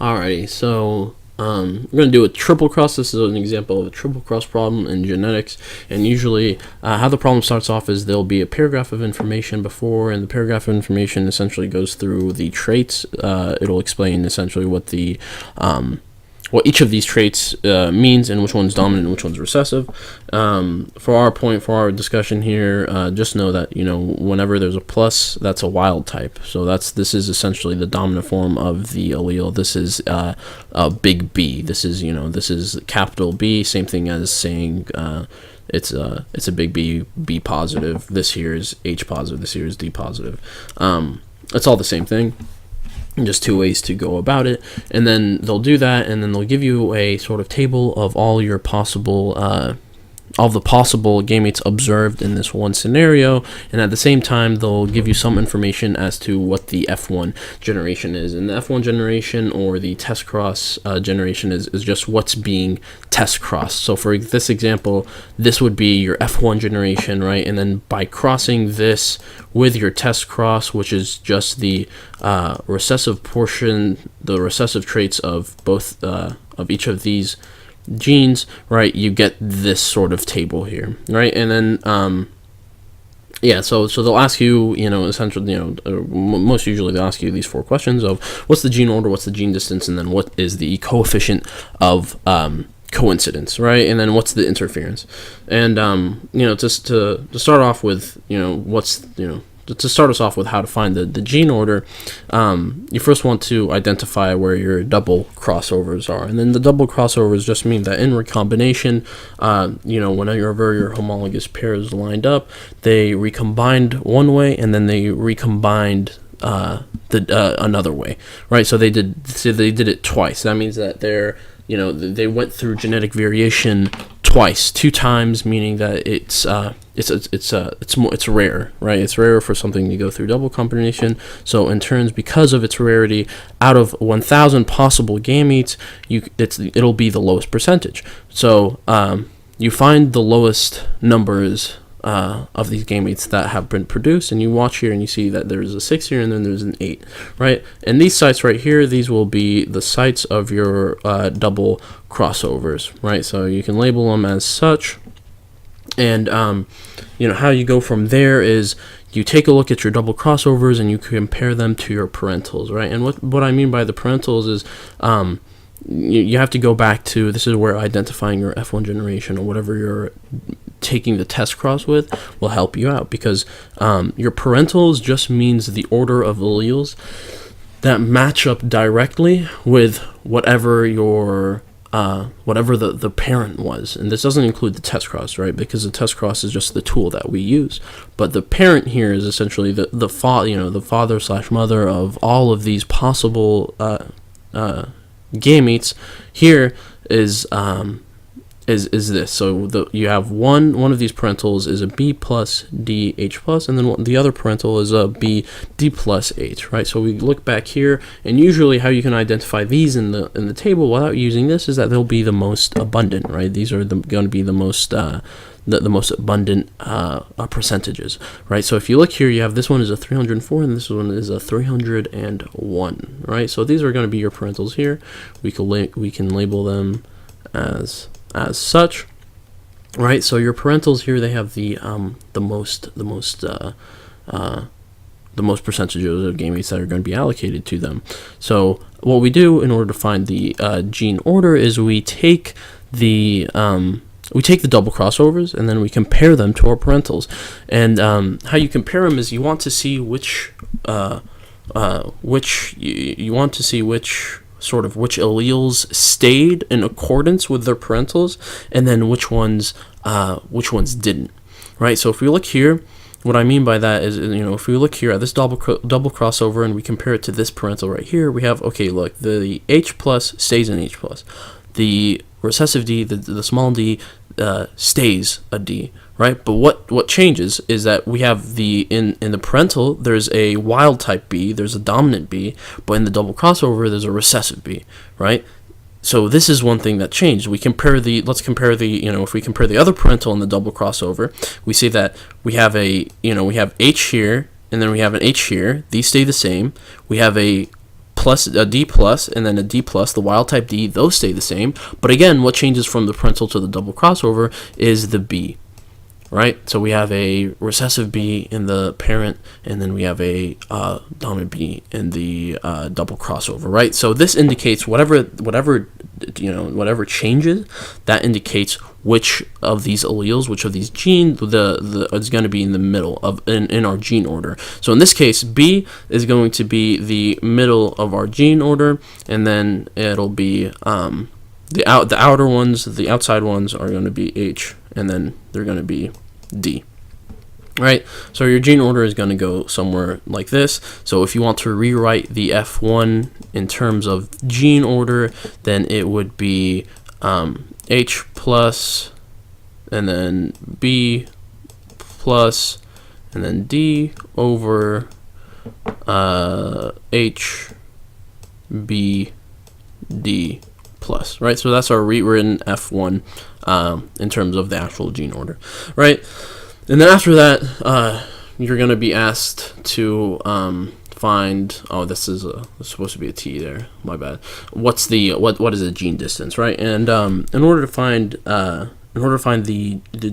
Alrighty, so we're going to do a triple cross. This is an example of a triple cross problem in genetics. And usually how the problem starts off is there'll be a paragraph of information before, and the paragraph of information essentially goes through the traits. It'll explain essentially what each of these traits means, and which one's dominant and which one's recessive. For our discussion here, just know that whenever there's a plus, that's a wild type. So this is essentially the dominant form of the allele. This is a big B. This is capital B. Same thing as saying it's a big B positive. This here is H positive. This here is D positive. It's all the same thing. Just two ways to go about it, and then they'll do that, and then they'll give you a sort of table of all your possible all the possible gametes observed in this one scenario, and at the same time they'll give you some information as to what the F1 generation is. And the F1 generation, or the test cross generation, is just what's being test crossed. So for this example, this would be your F1 generation, right? And then by crossing this with your test cross, which is just the recessive portion, the recessive traits of both of each of these genes, right, you get this sort of table here, right? And then so they'll ask you, essentially, most usually they'll ask you these four questions of what's the gene order, what's the gene distance, and then what is the coefficient of coincidence, right? And then what's the interference. And just to start off with, to start us off with how to find the gene order, you first want to identify where your double crossovers are. And then the double crossovers just mean that in recombination, whenever your homologous pairs lined up, they recombined one way and then they recombined another way, right? So they did it twice. That means that they went through genetic variation twice, two times, meaning that it's rare, right? It's rare for something to go through double combination. So in turns, because of its rarity, out of 1,000 possible gametes, it'll be the lowest percentage. So you find the lowest numbers of these gametes that have been produced, and you watch here and you see that there's a 6 here and then there's an 8, right? And these sites right here, these will be the sites of your double crossovers, right? So you can label them as such. And how you go from there is you take a look at your double crossovers and you compare them to your parentals, right? And what I mean by the parentals is you have to go back to, this is where identifying your F1 generation or whatever you're taking the test cross with will help you out, because your parentals just means the order of alleles that match up directly with whatever the parent was. And this doesn't include the test cross, right? Because the test cross is just the tool that we use. But the parent here is essentially the father/mother of all of these possible gametes. Here is this. So you have one of these parentals is a B plus D H plus, and then the other parental is a B D plus H, right? So we look back here, and usually how you can identify these in the table without using this is that they'll be the most abundant, right? These are going to be the most the most abundant percentages, right? So if you look here, you have this one is a 304 and this one is a 301, right? So these are going to be your parentals here. We can label them as such, right? So your parentals here, they have the most percentages of gametes that are going to be allocated to them. So what we do in order to find the gene order is we take the double crossovers and then we compare them to our parentals. And how you compare them is you want to see which alleles stayed in accordance with their parentals, and then which ones didn't, right? So if we look here, what I mean by that is, if we look here at this double crossover and we compare it to this parental right here, we have, okay, look, the H plus stays in H plus, the recessive D, the small d, stays a D, right? But what changes is that we have in the parental, there's a wild type B, there's a dominant B, but in the double crossover, there's a recessive B, right? So this is one thing that changed. If we compare the other parental and the double crossover, we see that we have we have H here, and then we have an H here. These stay the same. We have a plus a D plus and then a D plus, the wild type D, those stay the same. But again, what changes from the parental to the double crossover is the B, right? So we have a recessive B in the parent, and then we have a dominant B in the double crossover, right? So this indicates whatever changes, that indicates which of these alleles, which of these genes, is going to be in the middle of in our gene order. So in this case, B is going to be the middle of our gene order, and then it'll be the outer ones, the outside ones are going to be H, and then they're going to be D. Right, so your gene order is going to go somewhere like this. So if you want to rewrite the F1 in terms of gene order, then it would be H plus, and then B plus, and then D over H, B, D plus, right? So that's our rewritten F1 in terms of the actual gene order, right? And then after that, you're going to be asked to find. Oh, this is supposed to be a T there. My bad. What is the gene distance, right? And in order to find the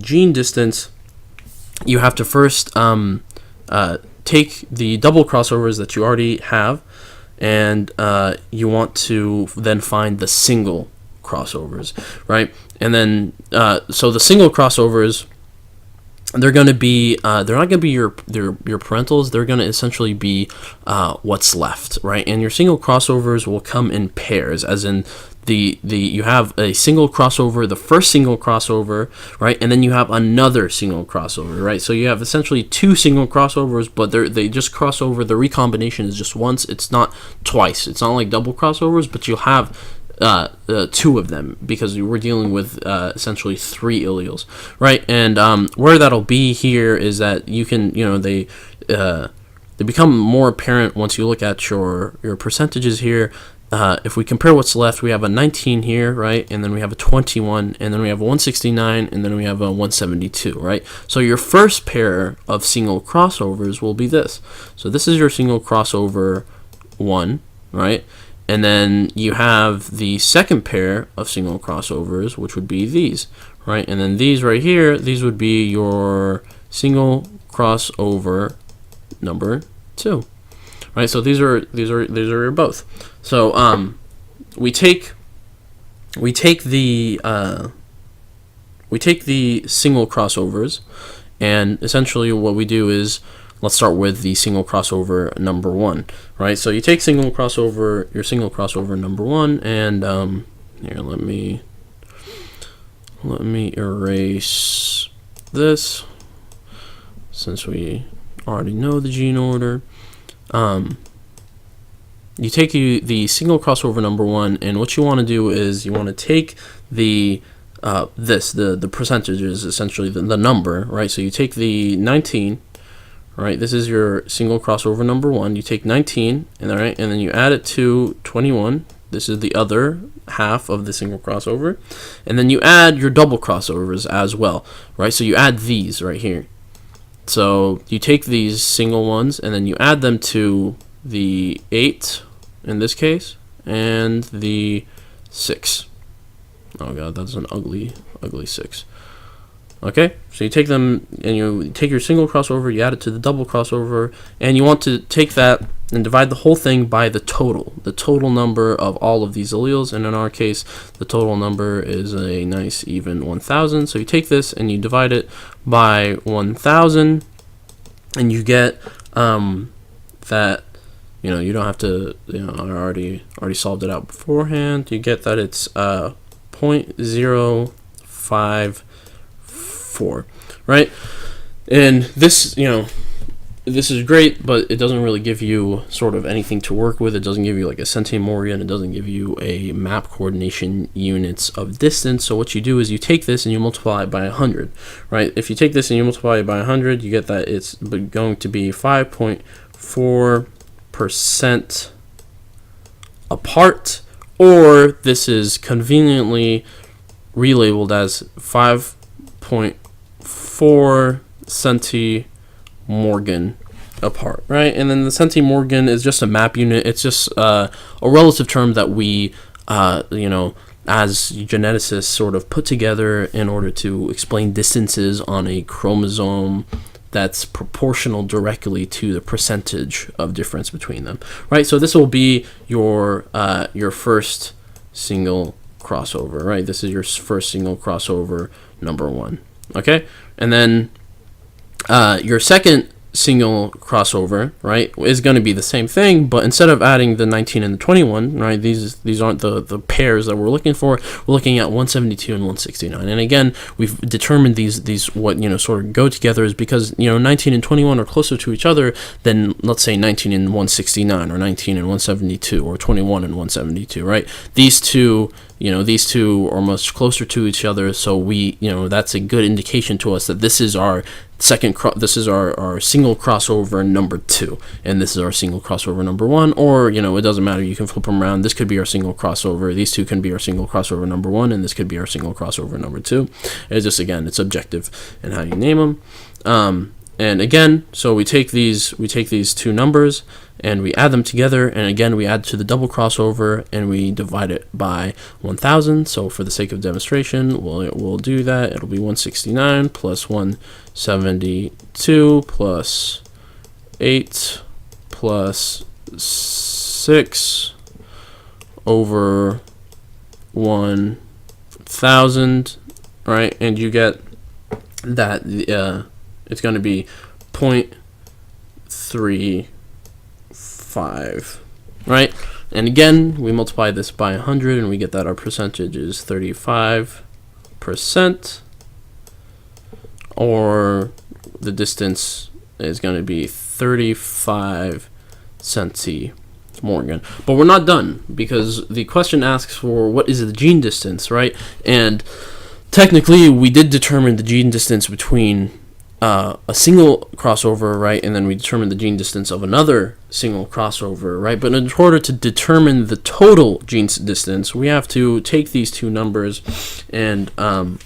gene distance, you have to first take the double crossovers that you already have, and you want to then find the single crossovers, right? And then so the single crossovers, they're going to be they're not going to be your parentals. They're going to essentially be what's left, right? And your single crossovers will come in pairs, as in you have a single crossover, the first single crossover, right? And then you have another single crossover, right? So you have essentially two single crossovers, but they just cross over. The recombination is just once. It's not twice. It's not like double crossovers, but you'll have two of them, because we're dealing with essentially three alleles, right? And where that'll be here is that you can, they become more apparent once you look at your percentages here. If we compare what's left, we have a 19 here, right? And then we have a 21, and then we have a 169, and then we have a 172, right? So your first pair of single crossovers will be this. So this is your single crossover 1, right? And then you have the second pair of single crossovers, which would be these, right? And then these right here, these would be your single crossover number 2, right? So these are your both. So we take the single crossovers, and essentially what we do is, let's start with the single crossover number 1, right? So you take your single crossover number 1, and here, let me erase this, since we already know the gene order. You take the single crossover number 1, and what you want to do is you want to take the percentages, essentially the number, right? So you take the 19. Right, this is your single crossover number 1. You take 19, and then you add it to 21. This is the other half of the single crossover, and then you add your double crossovers as well, right? So you add these right here. So you take these single ones, and then you add them to the 8 in this case, and the 6. Oh god, that's an ugly 6. Okay, so you take them, and you take your single crossover, you add it to the double crossover, and you want to take that and divide the whole thing by the total number of all of these alleles. And in our case, the total number is a nice even 1,000. So you take this and you divide it by 1,000, and you get that, you don't have to, I already solved it out beforehand. You get that it's 0.054, right? And this, this is great, but it doesn't really give you sort of anything to work with. It doesn't give you like a centimorgan, and it doesn't give you a map coordination units of distance. So what you do is you take this and you multiply it by 100, right? If you take this and you multiply it by 100, you get that it's going to be 5.4% apart, or this is conveniently relabeled as 5.4 centimorgan apart, right? And then the centimorgan is just a map unit. It's just a relative term that we, as geneticists sort of put together in order to explain distances on a chromosome that's proportional directly to the percentage of difference between them, right? So this will be your first single crossover, right? This is your first single crossover, number 1, okay? And then your second single crossover, right, is going to be the same thing, but instead of adding the 19 and the 21, right, these aren't the pairs that we're looking for. We're looking at 172 and 169. And again, we've determined these what sort of go together is because 19 and 21 are closer to each other than, let's say, 19 and 169 or 19 and 172 or 21 and 172, right? These two are much closer to each other, so that's a good indication to us that this is our this is our single crossover number 2, and this is our single crossover number 1, or it doesn't matter, you can flip them around. This could be our single crossover, these two can be our single crossover number 1, and this could be our single crossover number 2. It's just, again, it's objective in how you name them. And again, so we take these two numbers and we add them together, and again we add to the double crossover and we divide it by 1,000. So for the sake of demonstration, we'll do that. It'll be 169 plus 172 plus 8 plus 6 over 1,000, right? And you get that it's going to be 0.35, right? And again, we multiply this by 100, and we get that our percentage is 35%, or the distance is going to be 35 centimorgan. But we're not done, because the question asks for what is the gene distance, right? And technically, we did determine the gene distance between a single crossover, right, and then we determined the gene distance of another single crossover, right? But in order to determine the total gene distance, we have to take these two numbers and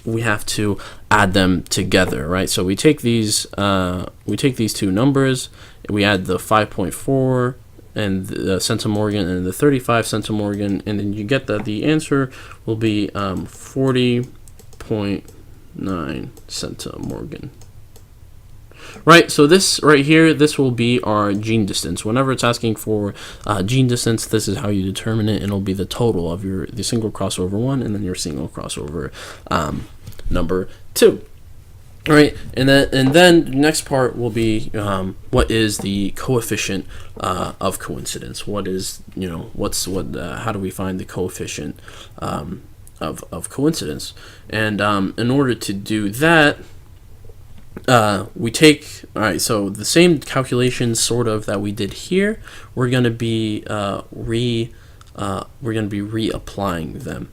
we have to add them together, right? So we take these two numbers, we add the 5.4 and the centimorgan and the 35 centimorgan, and then you get that the answer will be 40.9 centimorgan. Right, so this right here, this will be our gene distance. Whenever it's asking for gene distance, this is how you determine it, and it'll be the total of the single crossover 1 and then your single crossover number 2. All right, and then the next part will be what is the coefficient of coincidence? What is how do we find the coefficient of coincidence? And in order to do that, we take, so the same calculations sort of that we did here, we're going to be reapplying them.